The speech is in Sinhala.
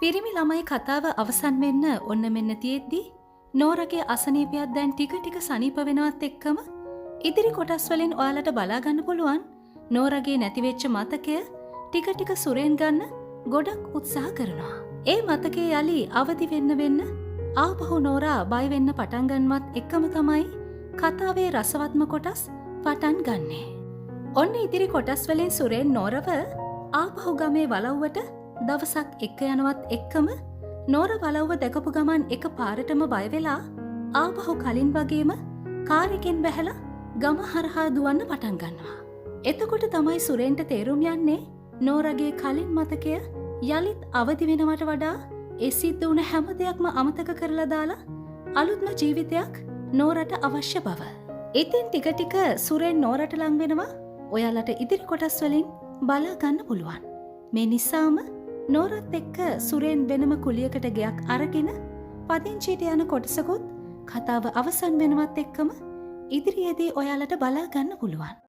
පිරිමි ළමයි කතාව අවසන් වෙන්න ඔන්න මෙන්න තියෙද්දී නෝරගේ අසනීපයක් දැන් ටික ටික සනීප වෙනවත් එක්කම ඉදිරි කොටස් වලින් ඔයාලට බලා ගන්න පුළුවන් නෝරගේ නැතිවෙච්ච මතකය ටික ටික සුරෙන් ගන්න ගොඩක් උත්සාහ කරනවා. ඒ මතකයේ යලි අවදි වෙන්න ආපහු නෝරා බය වෙන්න පටන් ගන්නවත් එක්කම තමයි කතාවේ රසවත්ම කොටස් පටන් ගන්නෙ. ඔන්න ඉදිරි කොටස් වලින් සුරෙන් නෝරව ආපහු ගමේ වලව්වට දවසක් එක්ක යනවත් එක්කම නෝර වලව්ව දැකපු ගමන් එක පාරටම බය වෙලා ආපහු කලින් වගේම කාර් එකෙන් බැහැලා ගම හරහා දුවන්න පටන් ගන්නවා. එතකොට තමයි සුරෙන්ට තේරුම් යන්නේ නෝරගේ කලින් මතකය යලිත් අවදි වෙනවට වඩා ඒ සිද්ධ වුණ හැම දෙයක්ම අමතක කරලා දාලා අලුත්ම ජීවිතයක් නෝරට අවශ්‍ය බව. ඉතින් ටික ටික සුරෙන් නෝරට ලං වෙනවා ඔයාලට ඉදිරි කොටස් වලින් බලා ගන්න පුළුවන්. මේ නිසාම නෝරත් එක්ක සුරෙන් වෙනම කුලියකට ගයක් අරගෙන පදිංචියට යන කොටසකුත් කතාව අවසන් වෙනවත් එක්කම ඉදිරියේදී ඔයාලට බලා ගන්න පුළුවන්.